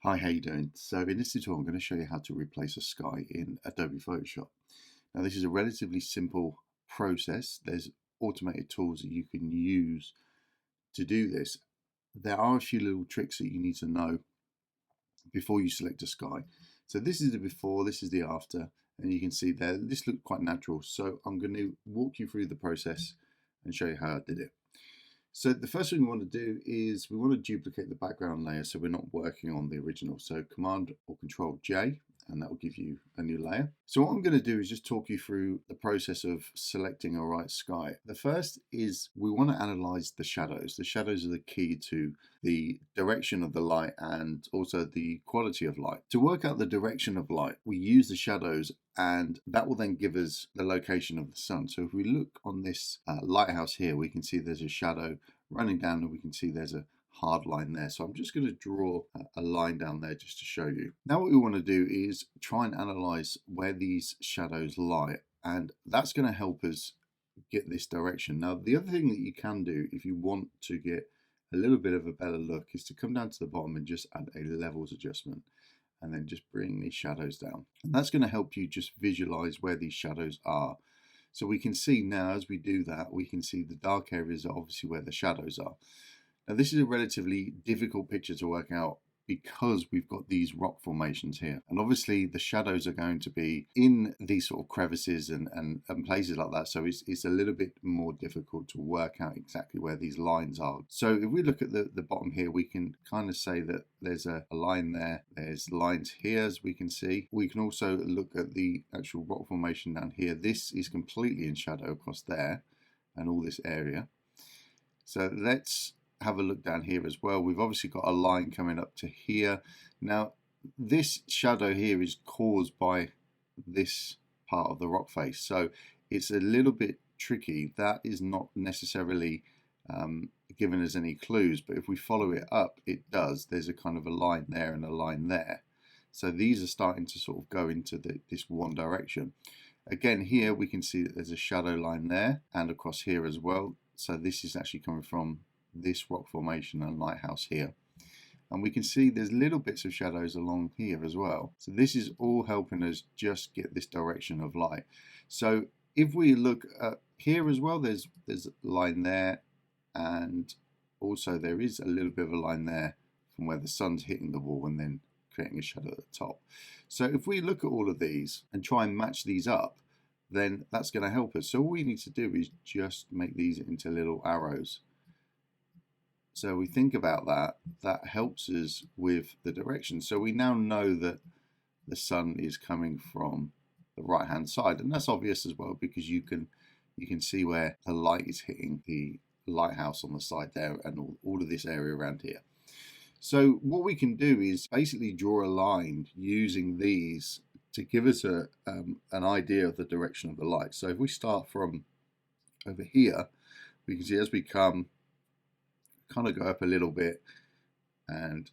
Hi, how you doing? So in this tutorial, I'm going to show you how to replace a sky in Adobe Photoshop. Now, this is a relatively simple process. There's automated tools that you can use to do this. There are a few little tricks that you need to know before you select a sky. So this is the before, this is the after, and you can see there, this looked quite natural. So I'm going to walk you through the process and show you how I did it. So the first thing we want to do is we want to duplicate the background layer so we're not working on the original. So Command or Control J, and that will give you a new layer. So what I'm going to do is just talk you through the process of selecting a right sky. The first is we want to analyze the shadows. The shadows are the key to the direction of the light and also the quality of light. To work out the direction of light, we use the shadows, and that will then give us the location of the sun. So if we look on this lighthouse here, we can see there's a shadow running down, and we can see there's a hard line there. So I'm just going to draw a line down there just to show you. Now what we want to do is try and analyze where these shadows lie, and that's going to help us get this direction. Now the other thing that you can do if you want to get a little bit of a better look is to come down to the bottom and just add a levels adjustment, and then just bring these shadows down. And that's going to help you just visualize where these shadows are. So we can see now as we do that, we can see the dark areas are obviously where the shadows are. Now this is a relatively difficult picture to work out because we've got these rock formations here. And obviously the shadows are going to be in these sort of crevices and places like that. So it's a little bit more difficult to work out exactly where these lines are. So if we look at the bottom here, we can kind of say that there's a line there. There's lines here, as we can see. We can also look at the actual rock formation down here. This is completely in shadow across there and all this area. So let's have a look down here as well. We've obviously got a line coming up to here. Now this shadow here is caused by this part of the rock face, so it's a little bit tricky. That is not necessarily giving us any clues, but if we follow it up, it does. There's a kind of a line there and a line there, so these are starting to sort of go into this one direction. Again, here we can see that there's a shadow line there and across here as well. So this is actually coming from this rock formation and lighthouse here, and we can see there's little bits of shadows along here as well. So this is all helping us just get this direction of light. So if we look at here as well, there's a line there, and also there is a little bit of a line there from where the sun's hitting the wall and then creating a shadow at the top. So if we look at all of these and try and match these up, then that's going to help us. So all we need to do is just make these into little arrows. So we think about that, that helps us with the direction. So we now know that the sun is coming from the right hand side, and that's obvious as well because you can see where the light is hitting the lighthouse on the side there and all of this area around here. So what we can do is basically draw a line using these to give us an idea of the direction of the light. So if we start from over here, we can see as we come, kind of go up a little bit and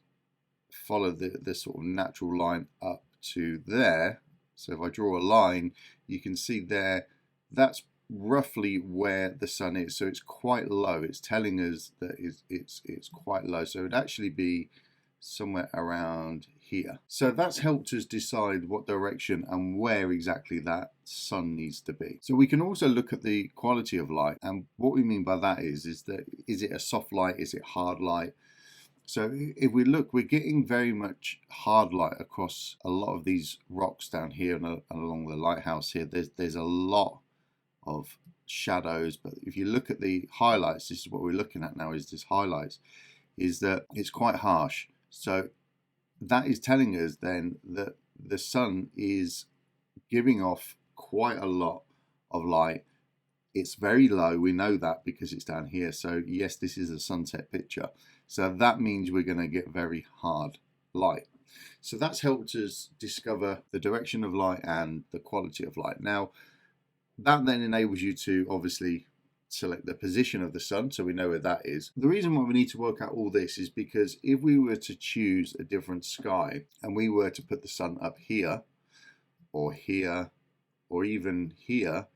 follow the sort of natural line up to there. So if I draw a line, you can see there, that's roughly where the sun is. So it's quite low. It's telling us that it's quite low. So it'd actually be somewhere around here. So that's helped us decide what direction and where exactly that sun needs to be. So we can also look at the quality of light, and what we mean by that is it a soft light, is it hard light? So if we look, we're getting very much hard light across a lot of these rocks down here and along the lighthouse here. There's a lot of shadows, but if you look at the highlights, this is what we're looking at now, is this highlights, is that it's quite harsh. So that is telling us then that the sun is giving off quite a lot of light. It's very low, we know that because it's down here. So yes, this is a sunset picture. So that means we're going to get very hard light. So that's helped us discover the direction of light and the quality of light. Now, that then enables you to obviously select the position of the sun, so we know where that is. The reason why we need to work out all this is because if we were to choose a different sky and we were to put the sun up here or even here,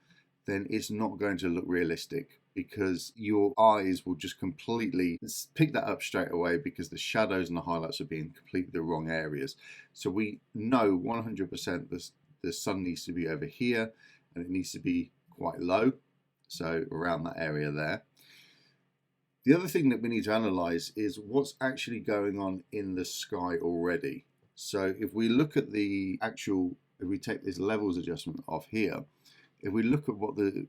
then it's not going to look realistic. because your eyes will just completely pick that up straight away because the shadows and the highlights are being completely the wrong areas. So we know 100% the sun needs to be over here and it needs to be quite low, so around that area there. The other thing that we need to analyze is what's actually going on in the sky already. So if we look at the actual, if we take this levels adjustment off here, if we look at what the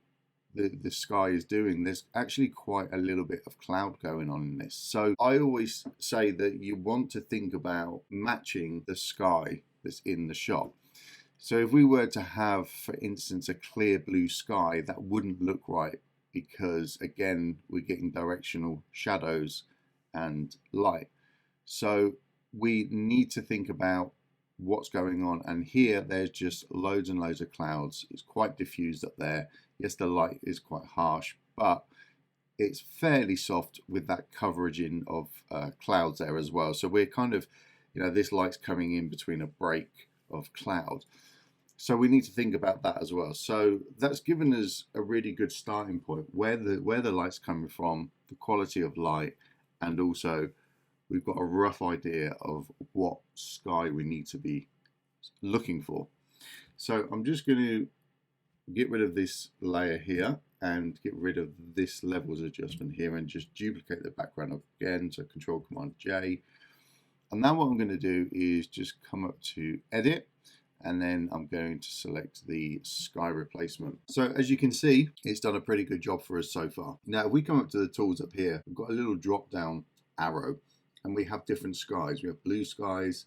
sky is doing, there's actually quite a little bit of cloud going on in this. So I always say that you want to think about matching the sky that's in the shot. So if we were to have, for instance, a clear blue sky, that wouldn't look right because, again, we're getting directional shadows and light. So we need to think about what's going on, and here there's just loads and loads of clouds. It's quite diffused up there. Yes, the light is quite harsh, but it's fairly soft with that coverage in of clouds there as well. So we're kind of, this light's coming in between a break of cloud. So we need to think about that as well. So that's given us a really good starting point, where the light's coming from, the quality of light, and also we've got a rough idea of what sky we need to be looking for. So I'm just going to get rid of this layer here and get rid of this levels adjustment here and just duplicate the background again. So Control Command J. And now what I'm going to do is just come up to Edit, and then I'm going to select the sky replacement. So as you can see, it's done a pretty good job for us so far. Now, if we come up to the tools up here, we've got a little drop down arrow and we have different skies. We have blue skies,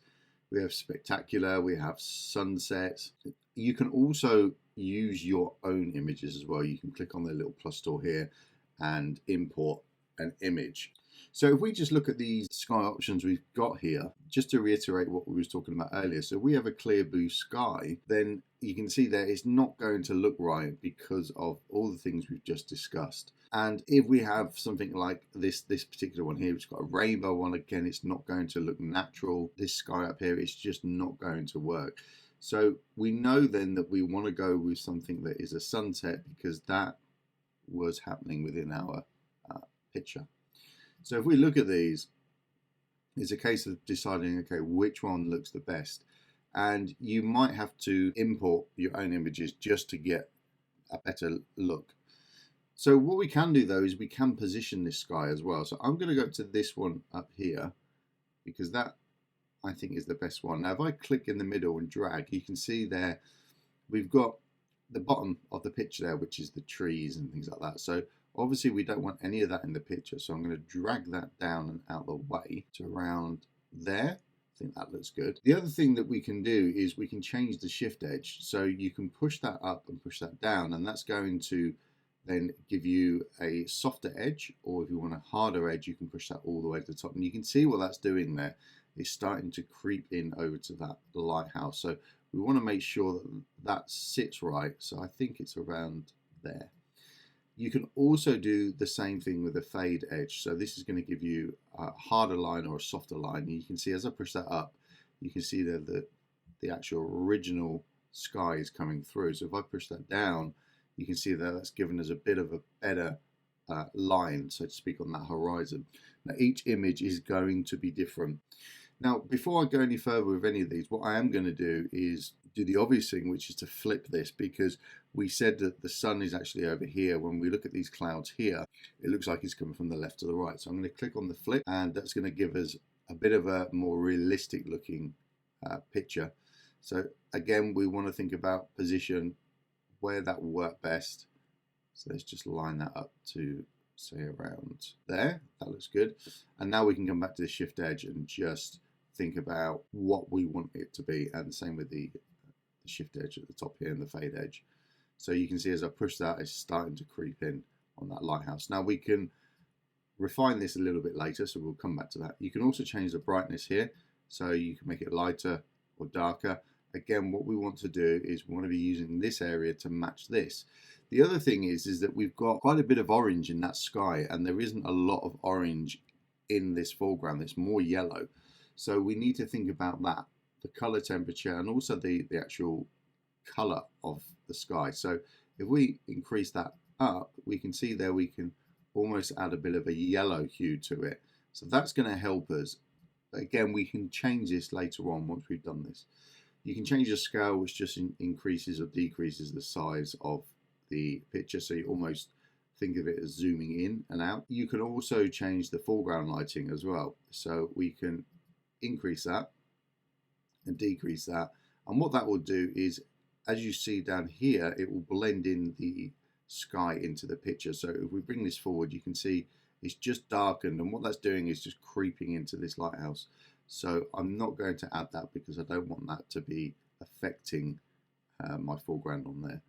we have spectacular, we have sunset. You can also use your own images as well. You can click on the little plus tool here and import an image. So if we just look at these sky options we've got here, just to reiterate what we was talking about earlier, so we have a clear blue sky, then you can see there it's not going to look right because of all the things we've just discussed. And if we have something like this particular one here, which has got a rainbow one, again, it's not going to look natural. This sky up here, it's just not going to work. So we know then that we want to go with something that is a sunset because that was happening within our picture. So if we look at these, it's a case of deciding, okay, which one looks the best. And you might have to import your own images just to get a better look. So what we can do though is we can position this sky as well. So I'm going to go to this one up here because that I think is the best one. Now if I click in the middle and drag, you can see there we've got the bottom of the picture there, which is the trees and things like that. So obviously we don't want any of that in the picture, so I'm going to drag that down and out the way to around there. I think that looks good. The other thing that we can do is we can change the shift edge, so you can push that up and push that down, and that's going to then give you a softer edge, or if you want a harder edge, you can push that all the way to the top, and you can see what that's doing there. It's starting to creep in over to that lighthouse, so we want to make sure that that sits right. So I think it's around there. You can also do the same thing with a fade edge. So this is going to give you a harder line or a softer line. And you can see as I push that up, you can see that the actual original sky is coming through. So if I push that down, you can see that that's given us a bit of a better line, so to speak, on that horizon. Now each image is going to be different. Now, before I go any further with any of these, what I am going to do is do the obvious thing, which is to flip this, because we said that the sun is actually over here. When we look at these clouds here, it looks like it's coming from the left to the right. So I'm going to click on the flip, and that's going to give us a bit of a more realistic looking picture. So again, we want to think about position, where that will work best. So let's just line that up to say around there. That looks good. And now we can come back to the shift edge and just think about what we want it to be, and same with the shift edge at the top here and the fade edge. So you can see as I push that, it's starting to creep in on that lighthouse. Now we can refine this a little bit later, so we'll come back to that. You can also change the brightness here, so you can make it lighter or darker. Again, what we want to do is we want to be using this area to match this. The other thing is that we've got quite a bit of orange in that sky, and there isn't a lot of orange in this foreground. It's more yellow. So we need to think about that, the color temperature, and also the actual color of the sky. So if we increase that up, we can see there we can almost add a bit of a yellow hue to it. So that's going to help us. Again, we can change this later on once we've done this. You can change the scale, which just increases or decreases the size of the picture, so you almost think of it as zooming in and out. You can also change the foreground lighting as well, so we can increase that and decrease that, and what that will do is, as you see down here, it will blend in the sky into the picture. So if we bring this forward, you can see it's just darkened, and what that's doing is just creeping into this lighthouse. So I'm not going to add that because I don't want that to be affecting my foreground on there.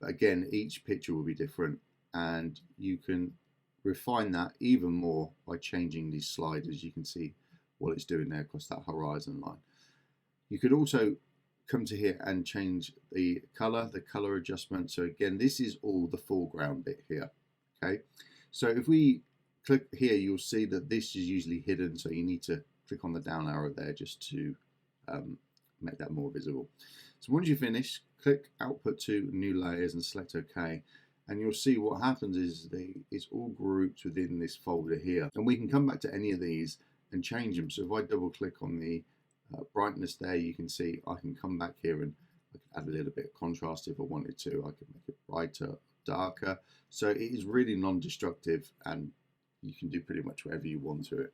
But again, each picture will be different, and you can refine that even more by changing these sliders. You can see what it's doing there across that horizon line. You could also come to here and change the color adjustment. So again, this is all the foreground bit here. Okay, so if we click here, you'll see that this is usually hidden, so you need to click on the down arrow there just to make that more visible. So once you finish, click output to new layers and select OK, and you'll see what happens is it's all grouped within this folder here, and we can come back to any of these and change them. So if I double click on the brightness there, you can see I can come back here and I can add a little bit of contrast if I wanted to. I can make it brighter, darker. So it is really non-destructive, and you can do pretty much whatever you want to it.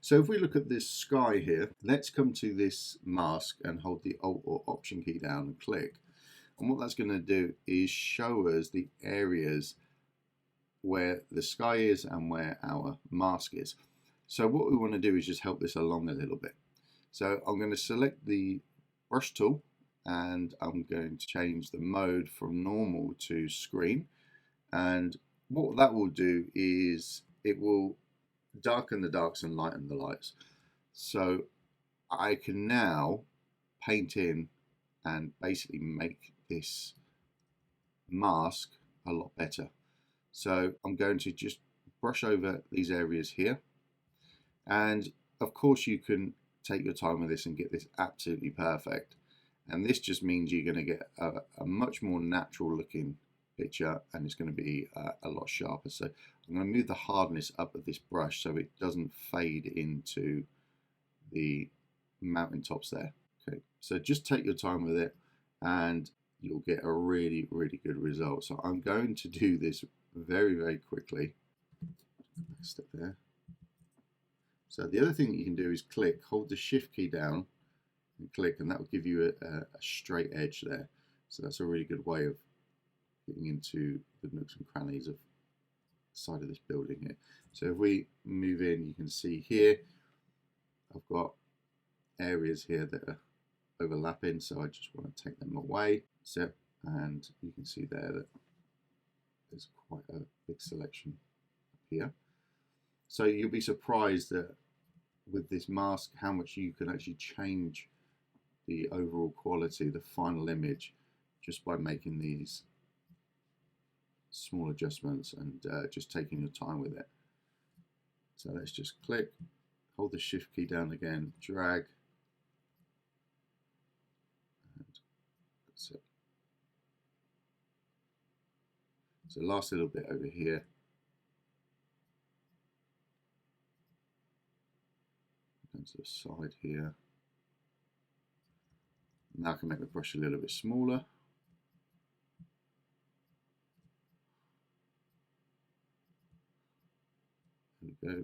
So if we look at this sky here, let's come to this mask and hold the Alt or Option key down and click. And what that's going to do is show us the areas where the sky is and where our mask is. So what we want to do is just help this along a little bit. So I'm going to select the brush tool, and I'm going to change the mode from normal to screen. And what that will do is it will darken the darks and lighten the lights. So I can now paint in and basically make this mask a lot better. So I'm going to just brush over these areas here, and of course you can take your time with this and get this absolutely perfect, and this just means you're going to get a much more natural looking picture, and it's going to be a lot sharper. So I'm going to move the hardness up of this brush so it doesn't fade into the mountaintops there. Okay, so just take your time with it and you'll get a really good result. So I'm going to do this very quickly. Step there. So the other thing that you can do is click, hold the Shift key down and click, and that will give you a straight edge there. So that's a really good way of getting into the nooks and crannies of the side of this building here. So if we move in, you can see here I've got areas here that are overlapping, so I just want to take them away. So, and you can see there that there's quite a big selection up here. So you'll be surprised that with this mask how much you can actually change the overall quality, the final image, just by making these small adjustments and just taking your time with it. So let's just click, hold the Shift key down again, drag, and that's it. So last little bit over here. Go to the side here. Now I can make the brush a little bit smaller. There we go.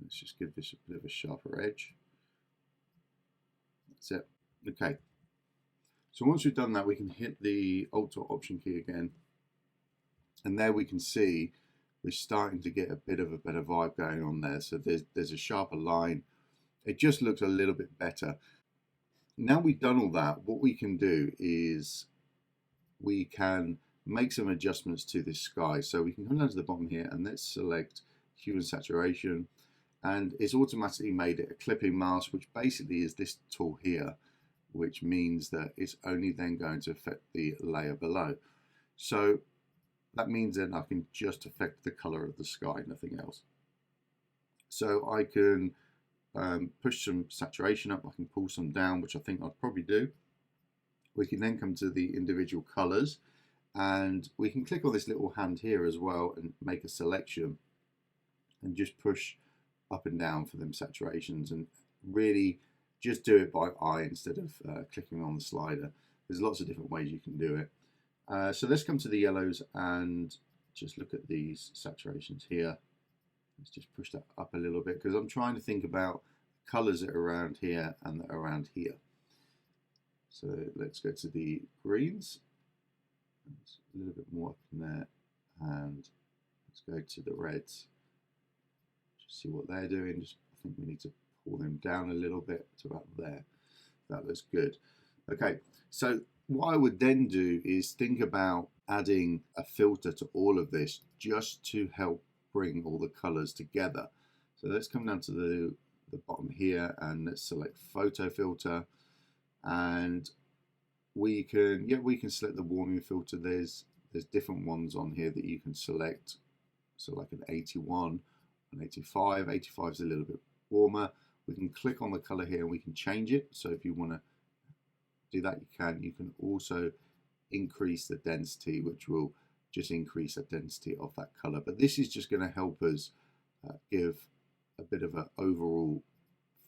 Let's just give this a bit of a sharper edge. That's it. Okay. So once we've done that, we can hit the Alt or Option key again. And there we can see we're starting to get a bit of a better vibe going on there. So there's a sharper line. It just looks a little bit better. Now we've done all that, what we can do is we can make some adjustments to this sky. So we can come down to the bottom here and let's select hue and saturation, and it's automatically made it a clipping mask, which basically is this tool here, which means that it's only then going to affect the layer below. So that means then I can just affect the color of the sky, nothing else. So I can push some saturation up, I can pull some down, which I think I'd probably do. We can then come to the individual colors, And we can click on this little hand here as well and make a selection and just push up and down for them saturations, and really just do it by eye instead of clicking on the slider. There's lots of different ways you can do it. So let's come to the yellows and just look at these saturations here. Let's just push that up a little bit because I'm trying to think about colors that are around here and that are around here. So let's go to the greens. It's a little bit more up in there, and let's go to the reds. Just see what they're doing. I think we need to pull them down a little bit to about there. That looks good. Okay, so what I would then do is think about adding a filter to all of this just to help bring all the colors together. So let's come down to the bottom here and let's select photo filter, and we can select the warming filter. There's different ones on here that you can select. So like an 81, an 85. 85 is a little bit warmer. We can click on the color here and we can change it. So if you want to do that, you can. You can also increase the density, which will just increase the density of that color. But this is just going to help us give a bit of an overall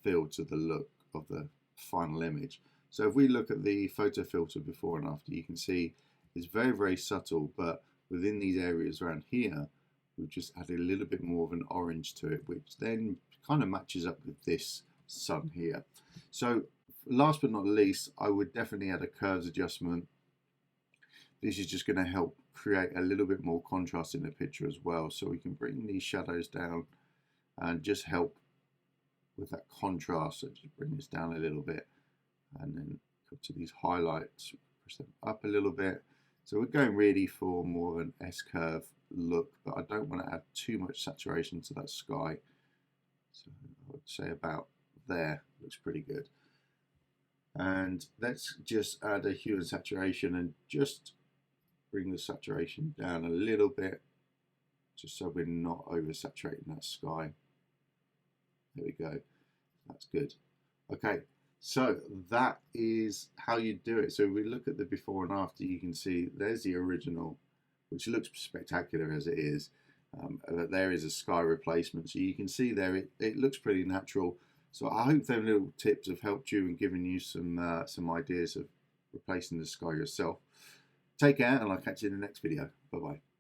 feel to the look of the final image. So if we look at the photo filter before and after, you can see it's very, very subtle, but within these areas around here, we've just added a little bit more of an orange to it, which then kind of matches up with this sun here. So last but not least, I would definitely add a curves adjustment. This is just going to help create a little bit more contrast in the picture as well. So we can bring these shadows down and just help with that contrast. So just bring this down a little bit and then come to these highlights, push them up a little bit. So we're going really for more of an S-curve look, but I don't want to add too much saturation to that sky. So I would say about there, looks pretty good. And let's just add a hue and saturation and just bring the saturation down a little bit, just so we're not oversaturating that sky. There we go, that's good. Okay, so that is how you do it. So we look at the before and after, you can see there's the original, which looks spectacular as it is. There is a sky replacement, so you can see there it looks pretty natural. So I hope them little tips have helped you and given you some ideas of replacing the sky yourself. Take care, and I'll catch you in the next video. Bye bye.